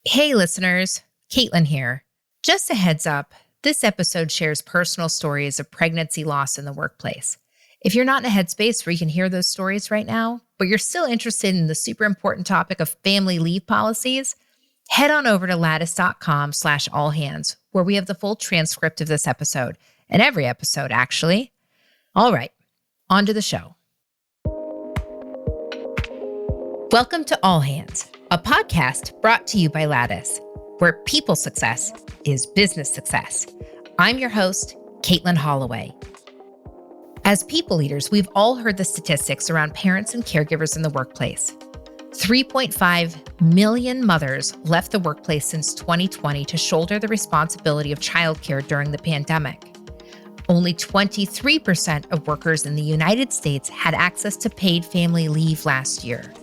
Hey listeners, Katelin here. Just a heads up, this episode shares personal stories of pregnancy loss in the workplace. If you're not in a headspace where you can hear those stories right now, but you're still interested in the super important topic of family leave policies, head on over to lattice.com/allhands, where we have the full transcript of this episode, and every episode actually. All right, on to the show. Welcome to All Hands, a podcast brought to you by Lattice, where people success is business success. I'm your host, Katelin Holloway. As people leaders, we've all heard the statistics around parents and caregivers in the workplace. 3.5 million mothers left the workplace since 2020 to shoulder the responsibility of childcare during the pandemic. Only 23% of workers in the United States had access to paid family leave last year.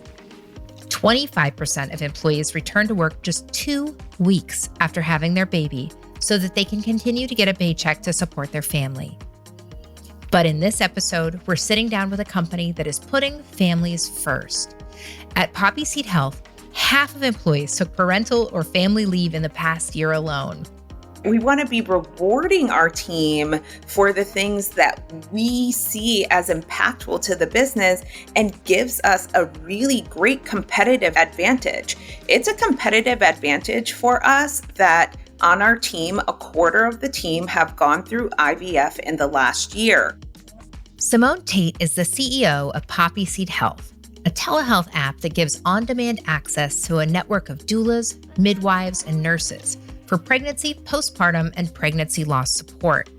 25% of employees return to work just 2 weeks after having their baby so that they can continue to get a paycheck to support their family. But in this episode, we're sitting down with a company that is putting families first. At Poppy Seed Health, half of employees took parental or family leave in the past year alone. We want to be rewarding our team for the things that we see as impactful to the business and gives us a really great competitive advantage. It's a competitive advantage for us that on our team, a quarter of the team have gone through IVF in the last year. Simmone Taitt is the CEO of Poppy Seed Health, a telehealth app that gives on-demand access to a network of doulas, midwives, and nurses for pregnancy, postpartum, and pregnancy loss support.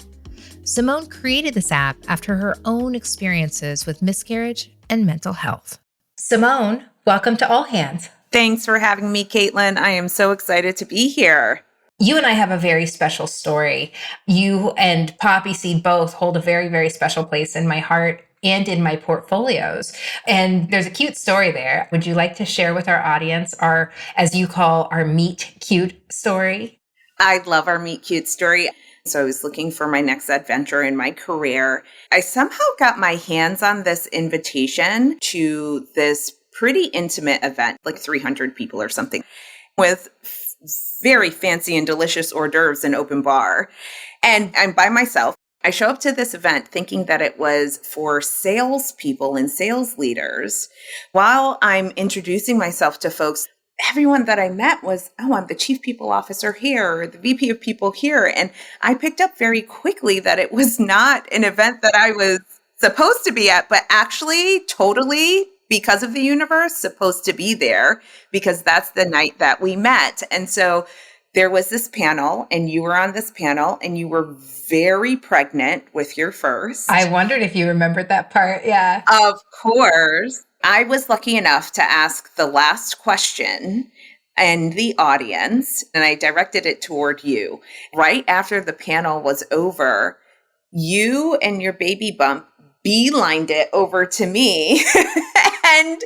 Simmone created this app after her own experiences with miscarriage and mental health. Simmone, welcome to All Hands. Thanks for having me, Katelin. I am so excited to be here. You and I have a very special story. You and Poppy Seed both hold a very, very special place in my heart and in my portfolios. And there's a cute story there. Would you like to share with our audience our, as you call, our meet cute story? I love our meet cute story. So I was looking for my next adventure in my career. I somehow got my hands on this invitation to this pretty intimate event, like 300 people or something, with very fancy and delicious hors d'oeuvres and open bar. And I'm by myself. I show up to this event thinking that it was for salespeople and sales leaders. While I'm introducing myself to folks, everyone that I met was, I'm the chief people officer here, or the VP of people here. And I picked up very quickly that it was not an event that I was supposed to be at, but actually totally, because of the universe, supposed to be there, because that's the night that we met. And so there was this panel, and you were on this panel, and you were very pregnant with your first. I wondered if you remembered that part. Yeah. Of course. I was lucky enough to ask the last question in the audience, and I directed it toward you. Right after the panel was over, you and your baby bump beelined it over to me. And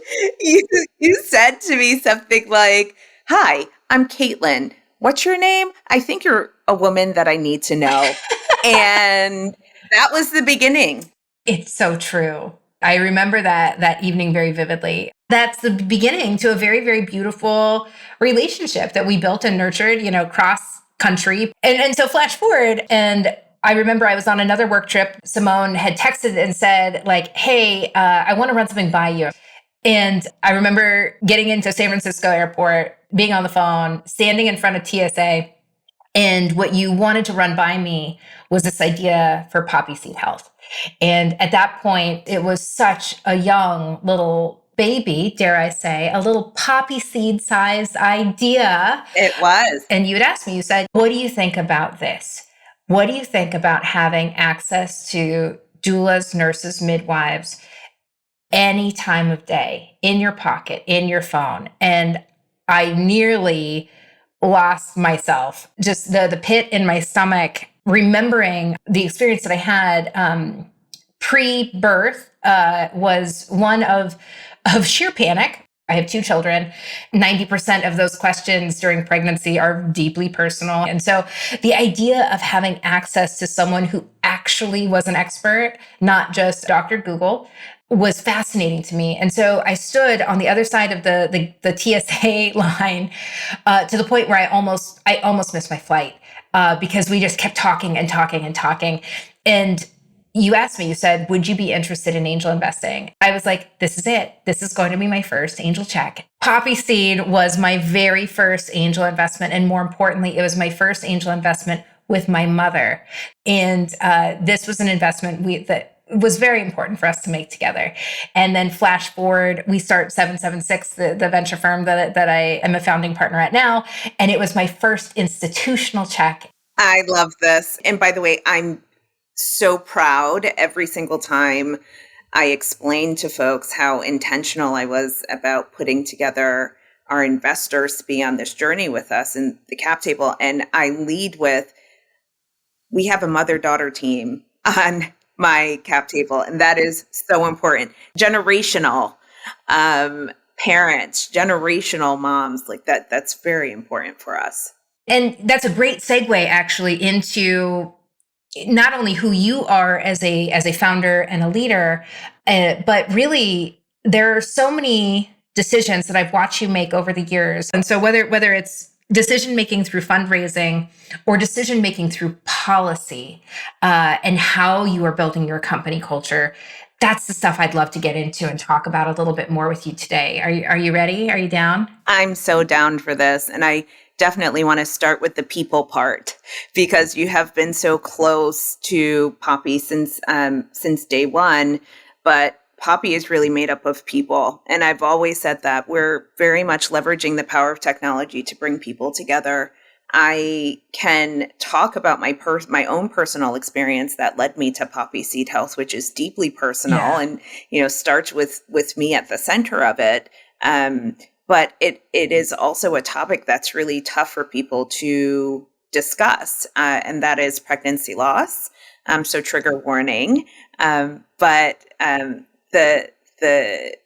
you said to me something like, "Hi, I'm Katelin. What's your name? I think you're a woman that I need to know." And that was the beginning. It's so true. I remember that evening very vividly. That's the beginning to a very, very beautiful relationship that we built and nurtured, cross country. And so flash forward, and I remember I was on another work trip. Simmone had texted and said, hey, I want to run something by you. And I remember getting into San Francisco airport, being on the phone, standing in front of TSA. And what you wanted to run by me was this idea for Poppy Seed Health. And at that point, it was such a young little baby, dare I say, a little poppy seed sized idea. It was. And you had asked me, you said, what do you think about this? What do you think about having access to doulas, nurses, midwives, any time of day, in your pocket, in your phone? And I nearly lost myself, just the pit in my stomach, remembering the experience that I had pre-birth was one of sheer panic. I have 2 children. 90% of those questions during pregnancy are deeply personal. And so the idea of having access to someone who actually was an expert, not just Dr. Google, was fascinating to me. And so I stood on the other side of the TSA line to the point where I almost missed my flight because we just kept talking and talking and talking. And you asked me, you said, would you be interested in angel investing? I was like, this is it. This is going to be my first angel check. Poppy Seed was my very first angel investment. And more importantly, it was my first angel investment with my mother. And this was an investment that was very important for us to make together. And then flash forward, we start 776, the venture firm that I am a founding partner at now. And it was my first institutional check. I love this. And by the way, I'm so proud every single time I explain to folks how intentional I was about putting together our investors to be on this journey with us in the cap table. And I lead with, we have a mother-daughter team on my cap table. And that is so important. Generational parents, generational moms, like that's very important for us. And that's a great segue actually into not only who you are as a founder and a leader, but really there are so many decisions that I've watched you make over the years. And so whether it's decision-making through fundraising or decision-making through policy and how you are building your company culture, that's the stuff I'd love to get into and talk about a little bit more with you today. Are you ready? Are you down? I'm so down for this. And I definitely want to start with the people part because you have been so close to Poppy since day one, but Poppy is really made up of people. And I've always said that we're very much leveraging the power of technology to bring people together. I can talk about my own personal experience that led me to Poppy Seed Health, which is deeply personal and, starts with me at the center of it. But it is also a topic that's really tough for people to discuss, and that is pregnancy loss. So trigger warning. But the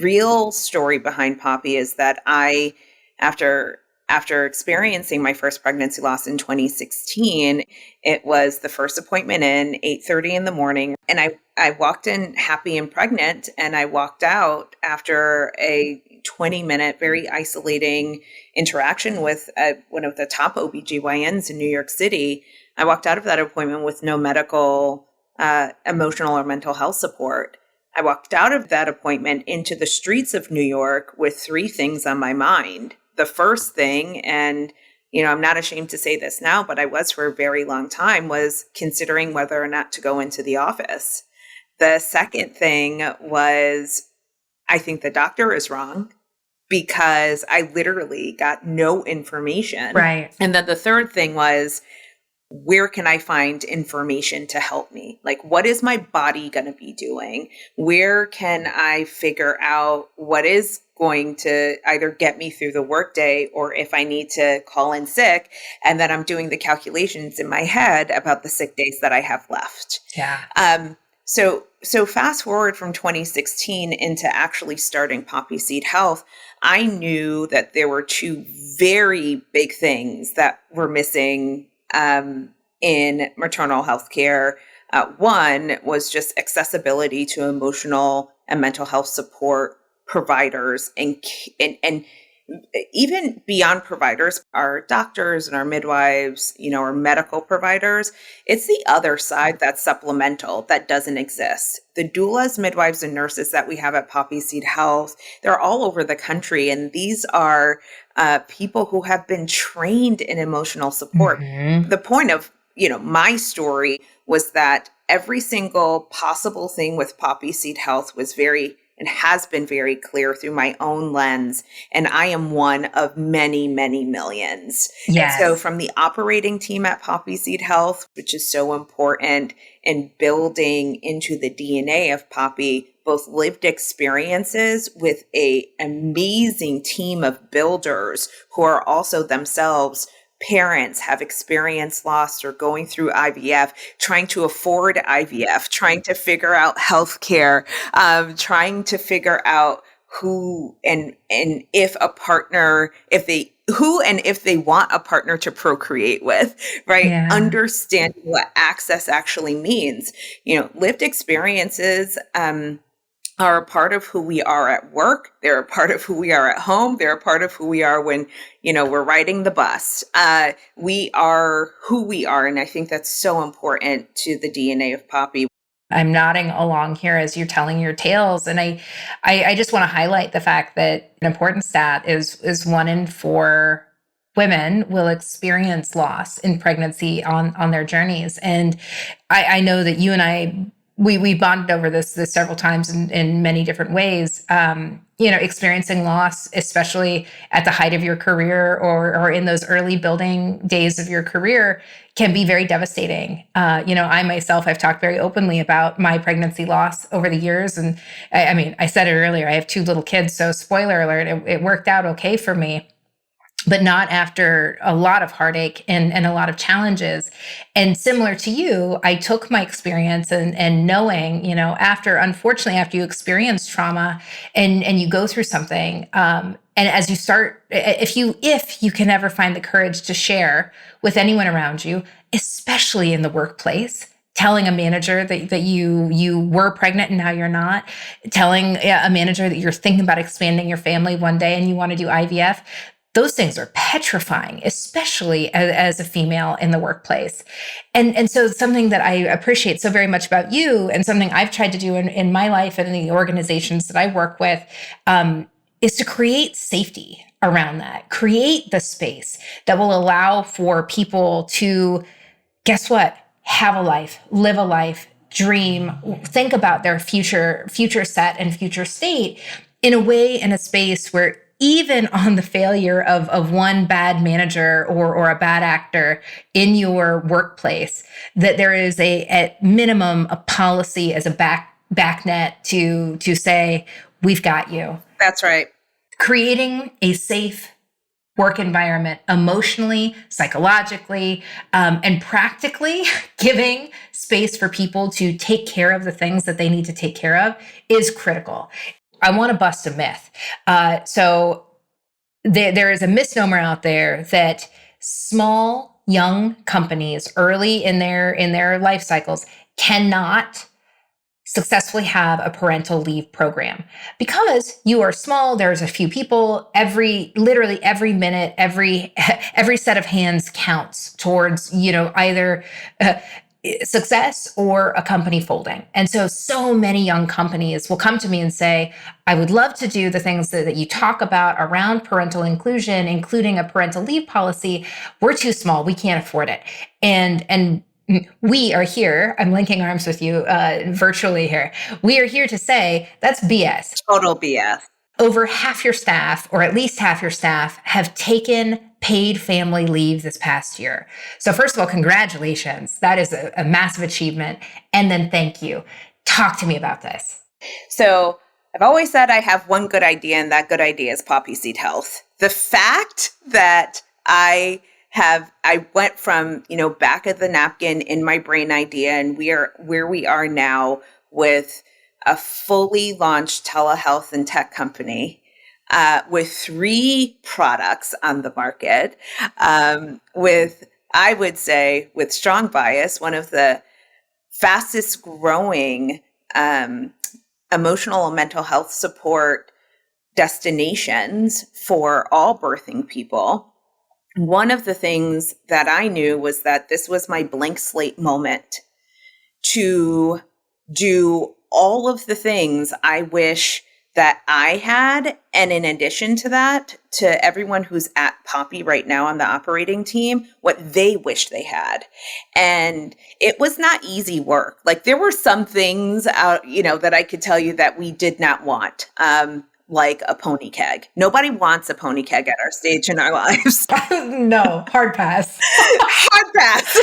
real story behind Poppy is that I, after experiencing my first pregnancy loss in 2016, it was the first appointment in 8:30 in the morning. And I walked in happy and pregnant, and I walked out after a 20-minute, very isolating interaction with one of the top OBGYNs in New York City. I walked out of that appointment with no medical, emotional or mental health support. I walked out of that appointment into the streets of New York with three things on my mind. The first thing, and I'm not ashamed to say this now, but I was for a very long time, was considering whether or not to go into the office. The second thing was, I think the doctor is wrong because I literally got no information. Right. And then the third thing was, where can I find information to help me? Like, what is my body going to be doing? Where can I figure out what is going to either get me through the workday, or if I need to call in sick? And then I'm doing the calculations in my head about the sick days that I have left. Yeah. So fast forward from 2016 into actually starting Poppy Seed Health, I knew that there were two very big things that were missing in maternal health care. One was just accessibility to emotional and mental health support providers, and even beyond providers, our doctors and our midwives, our medical providers. It's the other side that's supplemental, that doesn't exist. The doulas, midwives, and nurses that we have at Poppy Seed Health, they're all over the country. And these are people who have been trained in emotional support. Mm-hmm. The point of, my story was that every single possible thing with Poppy Seed Health was very and has been very clear through my own lens. And I am one of many, many millions. Yes. And so from the operating team at Poppy Seed Health, which is so important in building into the DNA of Poppy, both lived experiences with an amazing team of builders who are also themselves parents, have experienced loss or going through IVF, trying to afford IVF, trying to figure out healthcare, trying to figure out who and if a partner, if they want a partner to procreate with, right? Yeah. Understanding what access actually means. Lived experiences are a part of who we are at work. They're a part of who we are at home. They're a part of who we are when, we're riding the bus. We are who we are. And I think that's so important to the DNA of Poppy. I'm nodding along here as you're telling your tales. And I just want to highlight the fact that an important stat is 1 in 4 women will experience loss in pregnancy on their journeys. And I know that you and I, we bonded over this several times in many different ways. Experiencing loss, especially at the height of your career or in those early building days of your career, can be very devastating. I myself have talked very openly about my pregnancy loss over the years. And I said it earlier, I have 2 little kids. So spoiler alert, it worked out okay for me, but not after a lot of heartache and a lot of challenges. And similar to you, I took my experience and knowing, unfortunately, after you experience trauma and you go through something, and as you start, if you can ever find the courage to share with anyone around you, especially in the workplace, telling a manager that you were pregnant and now you're not, telling a manager that you're thinking about expanding your family one day and you want to do IVF, those things are petrifying, especially as a female in the workplace. And so something that I appreciate so very much about you, and something I've tried to do in my life and in the organizations that I work with, is to create safety around that, create the space that will allow for people to, guess what, have a life, live a life, dream, think about their future set and future state in a way, in a space where even on the failure of one bad manager or a bad actor in your workplace, that there is at minimum a policy as a back net to say, we've got you. That's right. Creating a safe work environment, emotionally, psychologically, and practically giving space for people to take care of the things that they need to take care of is critical. I want to bust a myth. So there is a misnomer out there that small, young companies early in their life cycles cannot successfully have a parental leave program because you are small. There's a few people. Literally every minute, every set of hands counts towards either success or a company folding. And so many young companies will come to me and say, I would love to do the things that you talk about around parental inclusion, including a parental leave policy. We're too small. We can't afford it. And we are here. I'm linking arms with you virtually here. We are here to say that's BS. Total BS. Over half your staff, or at least half your staff, have taken paid family leave this past year. So first of all, congratulations. That is a massive achievement. And then thank you. Talk to me about this. So I've always said I have one good idea, and that good idea is poppy seed health. The fact that I went from, back of the napkin in my brain idea, and we are where we are now with a fully launched telehealth and tech company with 3 products on the market, I would say, with strong bias, one of the fastest growing emotional and mental health support destinations for all birthing people. One of the things that I knew was that this was my blank slate moment to do all of the things I wish that I had. And in addition to that, to everyone who's at Poppy right now on the operating team, what they wish they had. And it was not easy work. Like there were some things out, that I could tell you that we did not want. Like a pony keg. Nobody wants a pony keg at our stage in our lives. No, hard pass. Hard pass.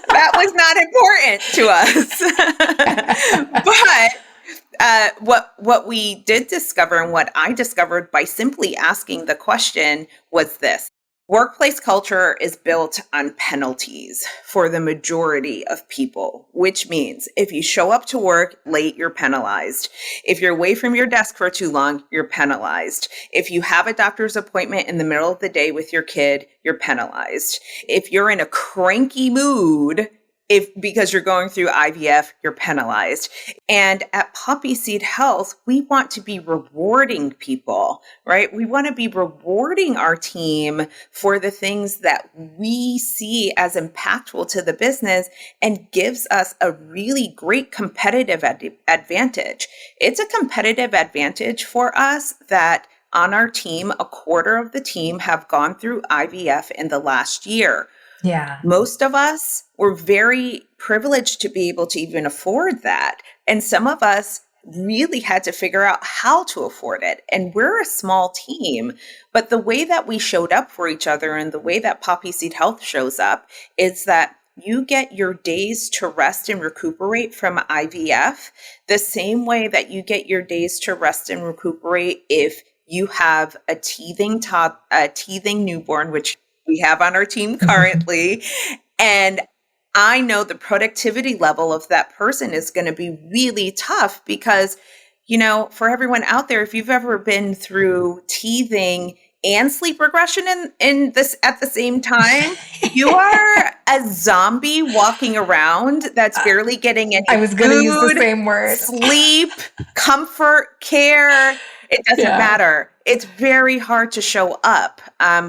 That was not important to us. But what we did discover, and what I discovered by simply asking the question, was this. Workplace culture is built on penalties for the majority of people, which means if you show up to work late, you're penalized. If you're away from your desk for too long, you're penalized. If you have a doctor's appointment in the middle of the day with your kid, you're penalized. If you're in a cranky mood because you're going through IVF, you're penalized. And at Poppy Seed Health, we want to be rewarding people, right? We want to be rewarding our team for the things that we see as impactful to the business and gives us a really great competitive advantage. It's a competitive advantage for us that on our team, a quarter of the team have gone through IVF in the last year. Yeah. Most of us were very privileged to be able to even afford that. And some of us really had to figure out how to afford it. And we're a small team, but the way that we showed up for each other and the way that Poppy Seed Health shows up is that you get your days to rest and recuperate from IVF the same way that you get your days to rest and recuperate if you have a teething newborn, which we have on our team currently. And I know the productivity level of that person is going to be really tough because, for everyone out there, if you've ever been through teething and sleep regression in this at the same time, you are a zombie walking around that's barely getting any I was going to use the food, same word. sleep, comfort, care. It doesn't matter. It's very hard to show up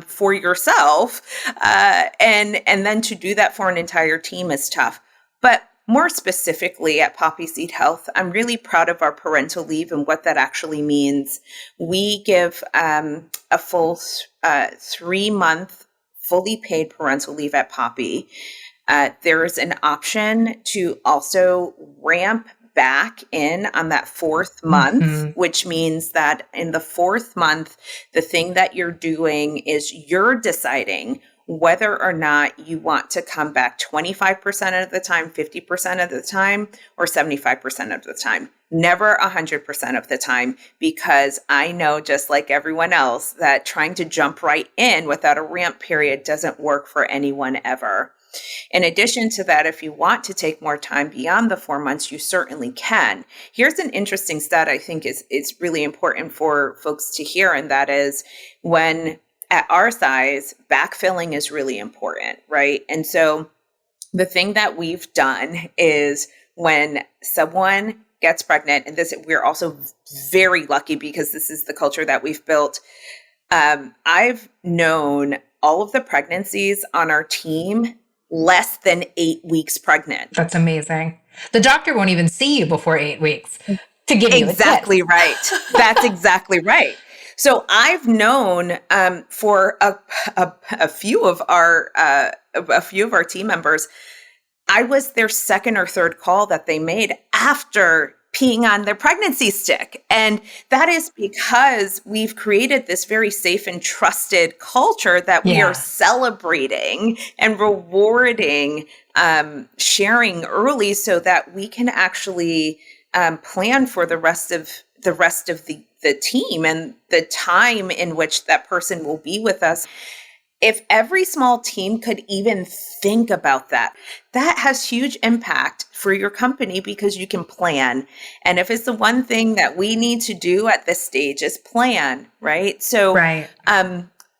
for yourself. And then to do that for an entire team is tough. But more specifically at Poppy Seed Health, I'm really proud of our parental leave and what that actually means. We give a full 3-month fully paid parental leave at Poppy. There is an option to also ramp back in on that 4th month, which means that in the 4th month, the thing that you're doing is you're deciding whether or not you want to come back 25% of the time, 50% of the time, or 75% of the time. Never 100% of the time, because I know, just like everyone else, that trying to jump right in without a ramp period doesn't work for anyone ever. In addition to that, if you want to take more time beyond the 4 months, you certainly can. Here's an interesting stat I think is really important for folks to hear, and that is when at our size, backfilling is really important, right? And so the thing that we've done is when someone gets pregnant, and we're also very lucky because this is the culture that we've built. I've known all of the pregnancies on our team less than 8 weeks pregnant. That's amazing. The doctor won't even see you before 8 weeks to give you exactly right. That's exactly right. So I've known for a few of our team members, I was their second or third call that they made after peeing on their pregnancy stick. And that is because we've created this very safe and trusted culture that we are celebrating and rewarding sharing early so that we can actually plan for the rest of the team and the time in which that person will be with us. If every small team could even think about that, that has huge impact for your company because you can plan. And if it's the one thing that we need to do at this stage is plan, right? So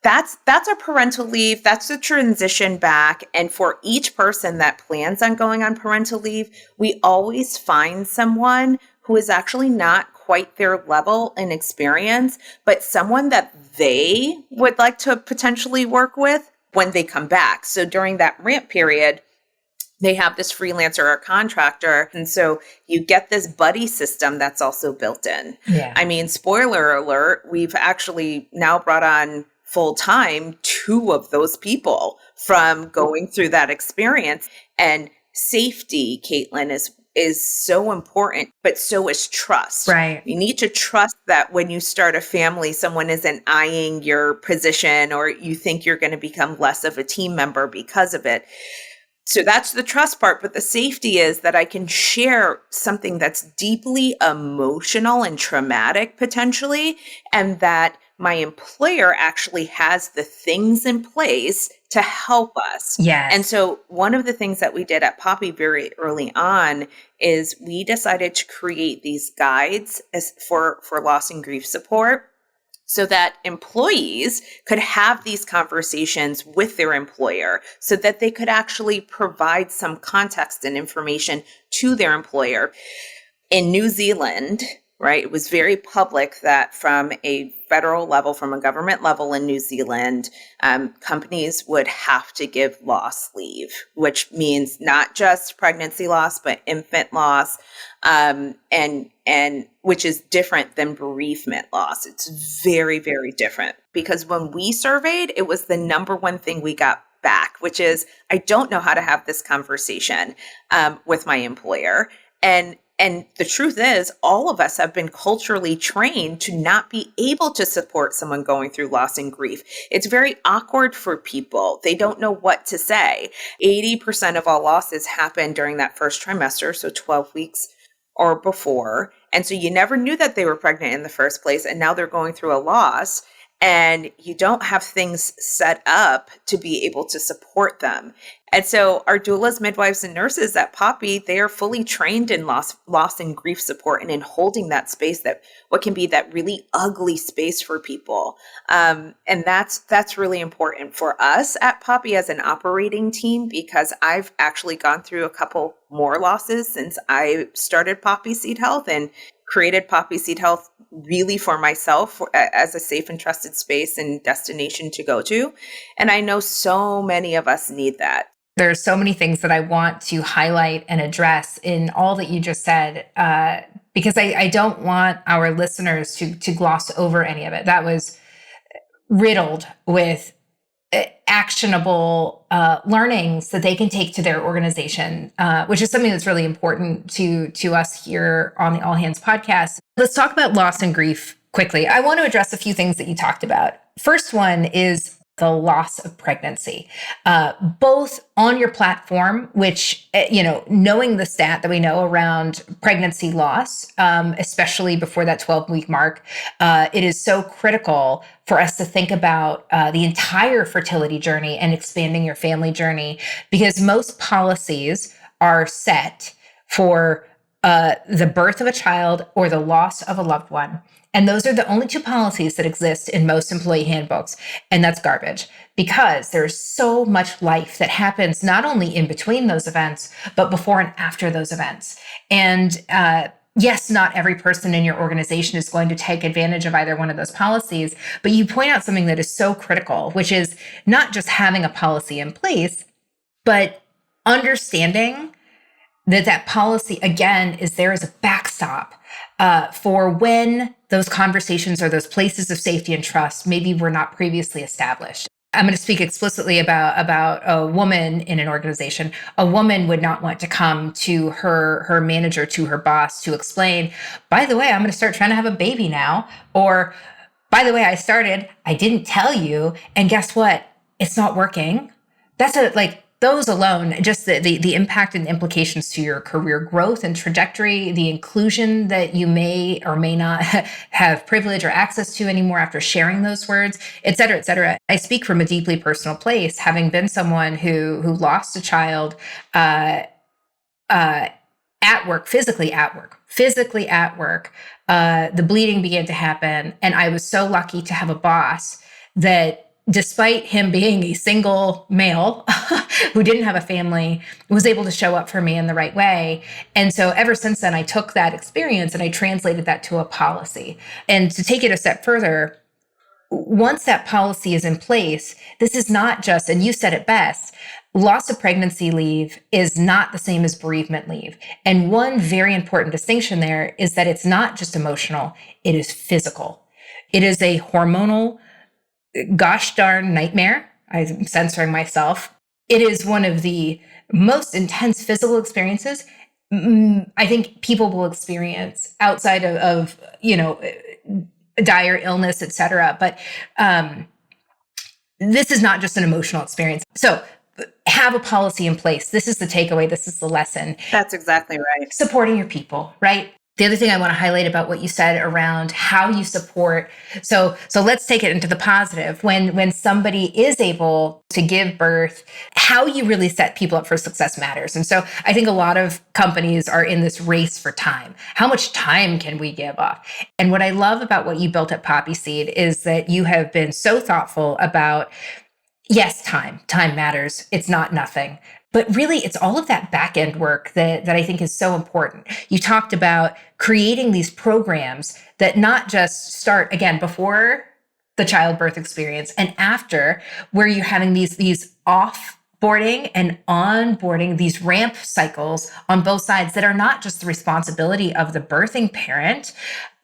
that's our parental leave. That's the transition back. And for each person that plans on going on parental leave, we always find someone who is actually not quite their level in experience, but someone that they would like to potentially work with when they come back. So during that ramp period, they have this freelancer or contractor. And so you get this buddy system that's also built in. Yeah. I mean, spoiler alert, we've actually now brought on full-time 2 of those people from going through that experience. And safety, Katelin, is so important, but so is trust. Right. You need to trust that when you start a family, someone isn't eyeing your position or you think you're going to become less of a team member because of it. So that's the trust part. But the safety is that I can share something that's deeply emotional and traumatic potentially, and that my employer actually has the things in place to help us. Yes. And so one of the things that we did at Poppy very early on is we decided to create these guides for loss and grief support. so that employees could have these conversations with their employer so that they could actually provide some context and information to their employer. In New Zealand, right, it was very public that from a federal level, from a government level in New Zealand, companies would have to give loss leave, which means not just pregnancy loss, but infant loss, and which is different than bereavement loss. It's very, very different, because when we surveyed, it was the number one thing we got back, which is, I don't know how to have this conversation with my employer. And the truth is, all of us have been culturally trained to not be able to support someone going through loss and grief. It's very awkward for people. They don't know what to say. 80% of all losses happen during that first trimester, so 12 weeks or before. And so you never knew that they were pregnant in the first place, and now they're going through a loss, and you don't have things set up to be able to support them. And so our doulas, midwives, and nurses at Poppy, they are fully trained in loss and grief support, and in holding that space, that what can be that really ugly space for people. And that's really important for us at Poppy as an operating team, because I've actually gone through a couple more losses since I started Poppy Seed Health and created Poppy Seed Health really for myself as a safe and trusted space and destination to go to. And I know so many of us need that. There are so many things that I want to highlight and address in all that you just said, because I don't want our listeners to gloss over any of it. That was riddled with actionable learnings that they can take to their organization, which is something that's really important to us here on the All Hands podcast. Let's talk about loss and grief quickly. I want to address a few things that you talked about. First one is the loss of pregnancy, both on your platform, which, knowing the stat that we know around pregnancy loss, especially before that 12-week mark, it is so critical for us to think about the entire fertility journey and expanding your family journey, because most policies are set for the birth of a child or the loss of a loved one. And those are the only two policies that exist in most employee handbooks. And that's garbage, because there's so much life that happens not only in between those events, but before and after those events. And yes, not every person in your organization is going to take advantage of either one of those policies, but you point out something that is so critical, which is not just having a policy in place, but understanding that policy, again, is there as a backstop for when those conversations or those places of safety and trust maybe were not previously established. I'm going to speak explicitly about a woman in an organization. A woman would not want to come to her manager, to her boss, to explain, by the way, I'm going to start trying to have a baby now. Or, by the way, I didn't tell you, and guess what? It's not working. Those alone, just the impact and implications to your career growth and trajectory, the inclusion that you may or may not have privilege or access to anymore after sharing those words, et cetera, et cetera. I speak from a deeply personal place, having been someone who lost a child at work, physically at work. The bleeding began to happen, and I was so lucky to have a boss that, despite him being a single male who didn't have a family, was able to show up for me in the right way. And so ever since then, I took that experience and I translated that to a policy. And to take it a step further, once that policy is in place, this is not just, and you said it best, loss of pregnancy leave is not the same as bereavement leave. And one very important distinction there is that it's not just emotional, it is physical. It is a hormonal gosh darn nightmare. I'm censoring myself. It is one of the most intense physical experiences I think people will experience outside of dire illness, et cetera. But this is not just an emotional experience. So have a policy in place. This is the takeaway. This is the lesson. That's exactly right. Supporting your people, right? The other thing I want to highlight about what you said around how you support. So let's take it into the positive. When somebody is able to give birth, how you really set people up for success matters. And so I think a lot of companies are in this race for time. How much time can we give off? And what I love about what you built at Poppy Seed is that you have been so thoughtful about, yes, time matters. It's not nothing. But really, it's all of that back end work that I think is so important. You talked about creating these programs that not just start, again, before the childbirth experience and after, where you're having these offboarding and onboarding, these ramp cycles on both sides that are not just the responsibility of the birthing parent,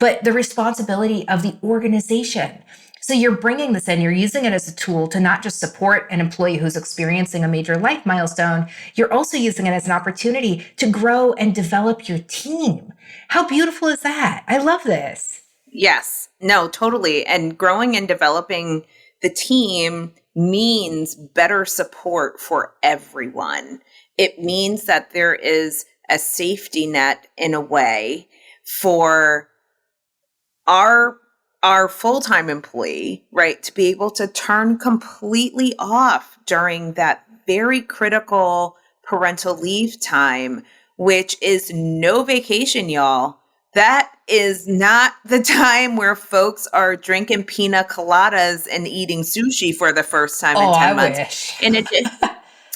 but the responsibility of the organization. So you're bringing this in, you're using it as a tool to not just support an employee who's experiencing a major life milestone, you're also using it as an opportunity to grow and develop your team. How beautiful is that? I love this. Yes, no, totally. And growing and developing the team means better support for everyone. It means that there is a safety net in a way for our full-time employee, right, to be able to turn completely off during that very critical parental leave time, which is no vacation, y'all. That is not the time where folks are drinking pina coladas and eating sushi for the first time in 10 months. Wish.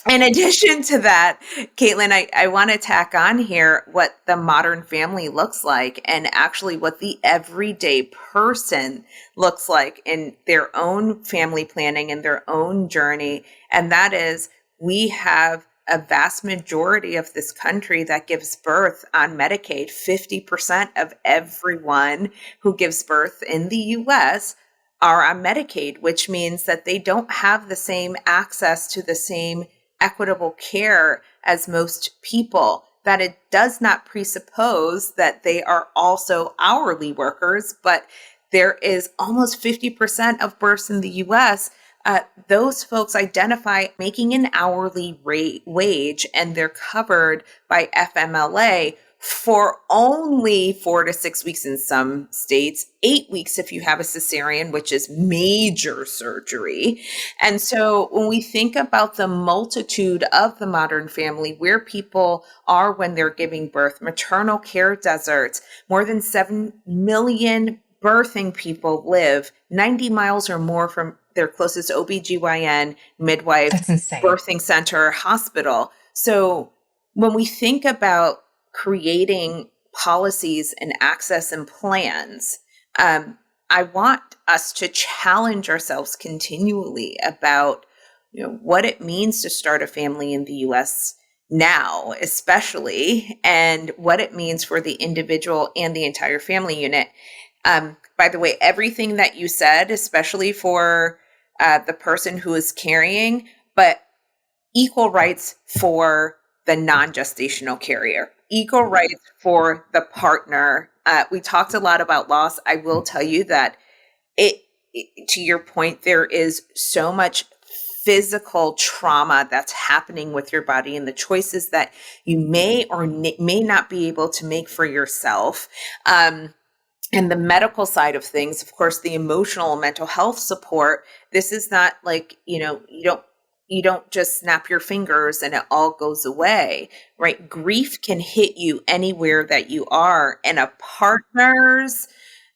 In addition to that, Katelin, I want to tack on here what the modern family looks like and actually what the everyday person looks like in their own family planning and their own journey. And that is, we have a vast majority of this country that gives birth on Medicaid. 50% of everyone who gives birth in the US are on Medicaid, which means that they don't have the same access to the same equitable care as most people, that it does not presuppose that they are also hourly workers, but there is almost 50% of births in the US. Those folks identify making an hourly wage, and they're covered by FMLA for only 4 to 6 weeks in some states, 8 weeks if you have a cesarean, which is major surgery. And so when we think about the multitude of the modern family, where people are when they're giving birth, maternal care deserts, more than 7 million birthing people live 90 miles or more from their closest OBGYN, midwife, birthing center, hospital. So when we think about creating policies and access and plans, I want us to challenge ourselves continually about, what it means to start a family in the US now, especially, and what it means for the individual and the entire family unit. By the way, everything that you said, especially for the person who is carrying, but equal rights for the non-gestational carrier, equal rights for the partner. We talked a lot about loss. I will tell you that to your point, there is so much physical trauma that's happening with your body and the choices that you may or may not be able to make for yourself. And the medical side of things, of course, the emotional and mental health support. This is not like, you don't just snap your fingers and it all goes away, right? Grief can hit you anywhere that you are, and a partner's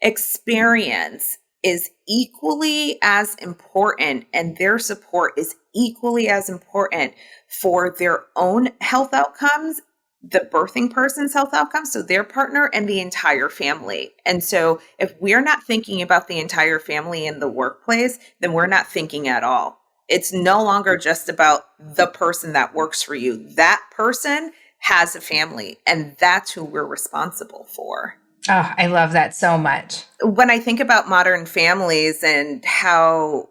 experience is equally as important, and their support is equally as important for their own health outcomes, the birthing person's health outcomes, so their partner and the entire family. And so if we're not thinking about the entire family in the workplace, then we're not thinking at all. It's no longer just about the person that works for you. That person has a family, and that's who we're responsible for. Oh, I love that so much. When I think about modern families and how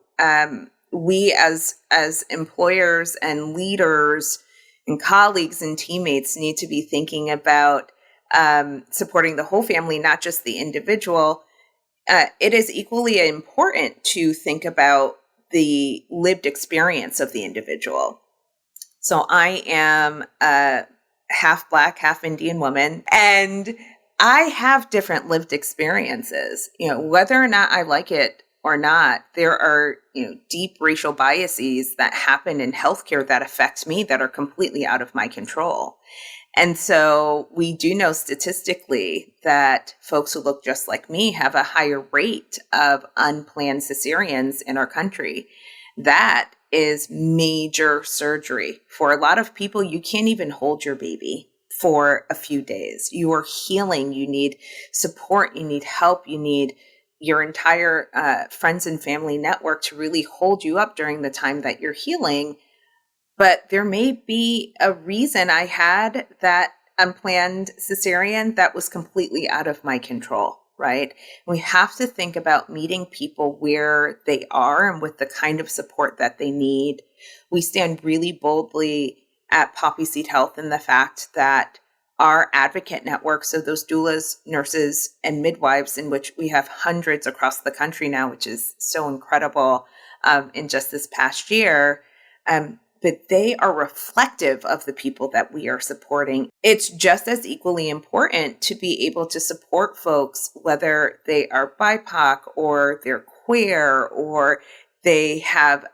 we as employers and leaders and colleagues and teammates need to be thinking about supporting the whole family, not just the individual, it is equally important to think about the lived experience of the individual. So I am a half Black, half Indian woman, and I have different lived experiences, whether or not I like it or not. There are, deep racial biases that happen in healthcare that affect me that are completely out of my control. And so we do know statistically that folks who look just like me have a higher rate of unplanned cesareans in our country. That is major surgery. For a lot of people, you can't even hold your baby for a few days. You are healing. You need support. You need help. You need your entire friends and family network to really hold you up during the time that you're healing. But there may be a reason I had that unplanned cesarean that was completely out of my control, right? We have to think about meeting people where they are and with the kind of support that they need. We stand really boldly at Poppy Seed Health in the fact that our advocate network, so those doulas, nurses, and midwives, in which we have hundreds across the country now, which is so incredible in just this past year, but they are reflective of the people that we are supporting. It's just as equally important to be able to support folks, whether they are BIPOC or they're queer or they have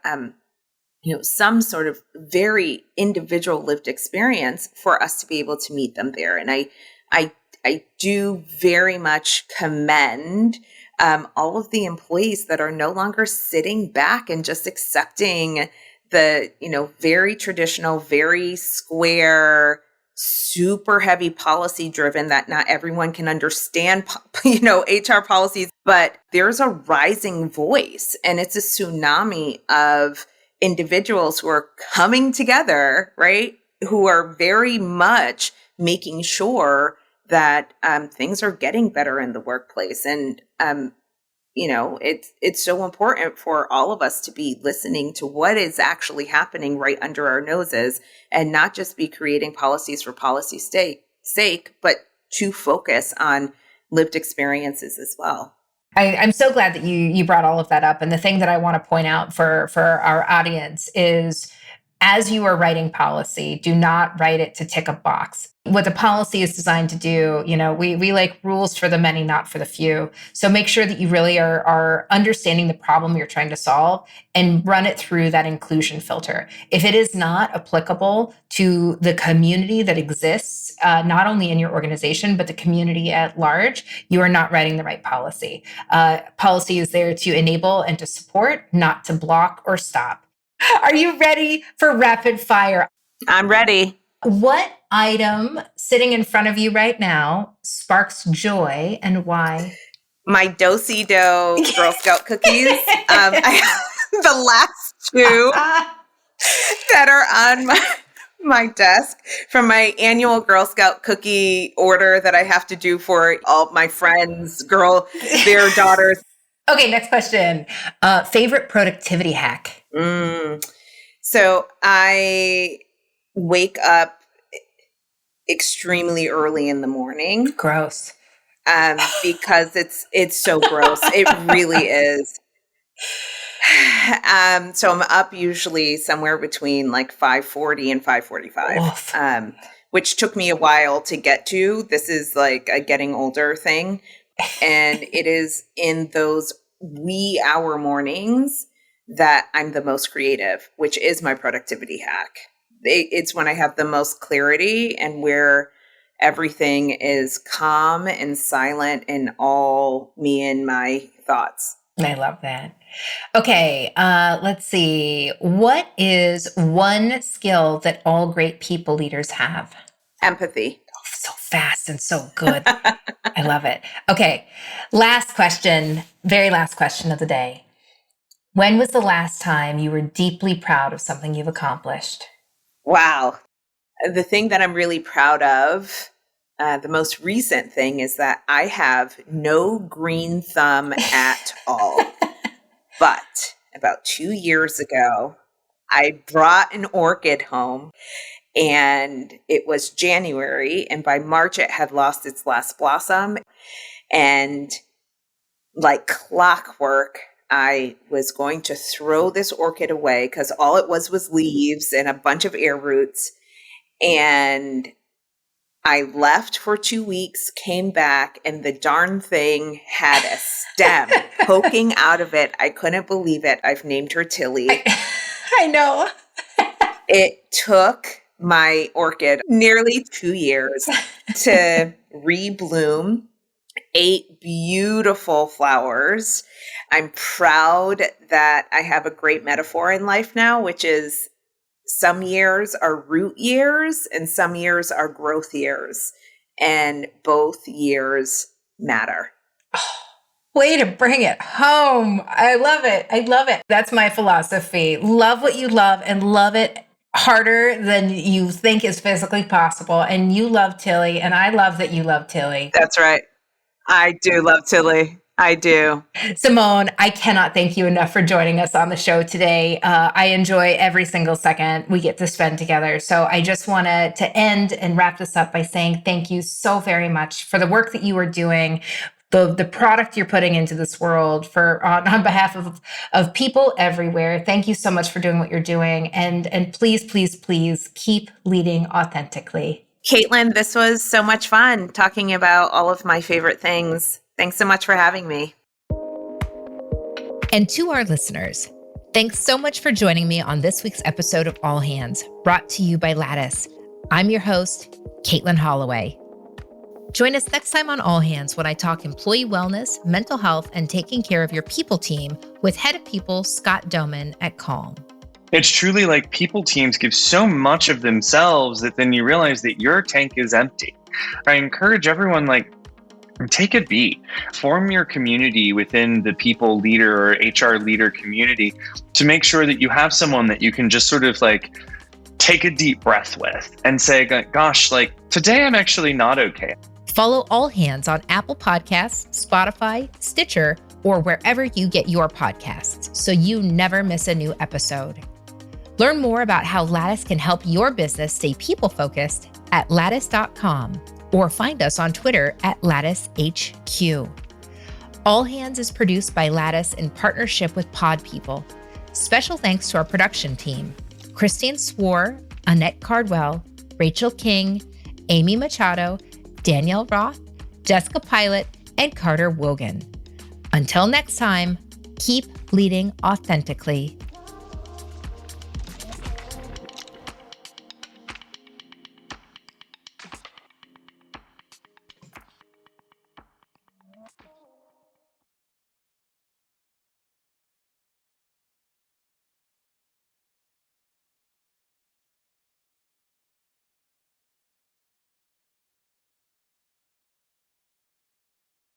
some sort of very individual lived experience, for us to be able to meet them there. And I do very much commend all of the employees that are no longer sitting back and just accepting the, very traditional, very square, super heavy policy driven that not everyone can understand, HR policies, but there's a rising voice and it's a tsunami of individuals who are coming together, right? Who are very much making sure that things are getting better in the workplace. And, it's so important for all of us to be listening to what is actually happening right under our noses and not just be creating policies for policy's sake, but to focus on lived experiences as well. I'm so glad that you brought all of that up. And the thing that I want to point out for our audience is, as you are writing policy, do not write it to tick a box. What the policy is designed to do, we like rules for the many, not for the few. So make sure that you really are understanding the problem you're trying to solve and run it through that inclusion filter. If it is not applicable to the community that exists, not only in your organization, but the community at large, you are not writing the right policy. Policy is there to enable and to support, not to block or stop. Are you ready for rapid fire? I'm ready. What item sitting in front of you right now sparks joy and why? My Do-si-do Girl Scout cookies. I have the last two that are on my desk from my annual Girl Scout cookie order that I have to do for all my friends, their daughters. Okay, next question. Favorite productivity hack? So I wake up extremely early in the morning. Gross. Because it's so gross. It really is. So I'm up usually somewhere between like 5:40 and 5:45, which took me a while to get to. This is like a getting older thing. And it is in those wee hour mornings that I'm the most creative, which is my productivity hack. It's when I have the most clarity and where everything is calm and silent and all me and my thoughts. I love that. Okay, let's see. What is one skill that all great people leaders have? Empathy. Oh, so fast and so good. I love it. Okay, last question, very last question of the day. When was the last time you were deeply proud of something you've accomplished? Wow. The thing that I'm really proud of, the most recent thing, is that I have no green thumb at all. But about 2 years ago, I brought an orchid home and it was January. And by March, it had lost its last blossom. And like clockwork, I was going to throw this orchid away because all it was leaves and a bunch of air roots. And I left for 2 weeks, came back, and the darn thing had a stem poking out of it. I couldn't believe it. I've named her Tilly. I know. It took my orchid nearly 2 years to rebloom 8 beautiful flowers. I'm proud that I have a great metaphor in life now, which is some years are root years and some years are growth years. And both years matter. Way to bring it home. I love it. I love it. That's my philosophy. Love what you love and love it harder than you think is physically possible. And you love Tilly, and I love that you love Tilly. That's right. I do love Tilly. I do. Simmone, I cannot thank you enough for joining us on the show today. I enjoy every single second we get to spend together. So I just wanted to end and wrap this up by saying thank you so very much for the work that you are doing, the product you're putting into this world on behalf of people everywhere. Thank you so much for doing what you're doing. And please, please, please keep leading authentically. Katelin, this was so much fun talking about all of my favorite things. Thanks so much for having me. And to our listeners, thanks so much for joining me on this week's episode of All Hands, brought to you by Lattice. I'm your host, Katelin Holloway. Join us next time on All Hands when I talk employee wellness, mental health, and taking care of your people team with Head of People Scott Doman at Calm. It's truly like people teams give so much of themselves that then you realize that your tank is empty. I encourage everyone, take a beat, form your community within the people leader or HR leader community to make sure that you have someone that you can just sort of take a deep breath with and say, gosh, today I'm actually not okay. Follow All Hands on Apple Podcasts, Spotify, Stitcher, or wherever you get your podcasts so you never miss a new episode. Learn more about how Lattice can help your business stay people-focused at lattice.com or find us on Twitter at LatticeHQ. All Hands is produced by Lattice in partnership with Pod People. Special thanks to our production team, Christine Swore, Annette Cardwell, Rachel King, Amy Machado, Danielle Roth, Jessica Pilot, and Carter Wogan. Until next time, keep leading authentically.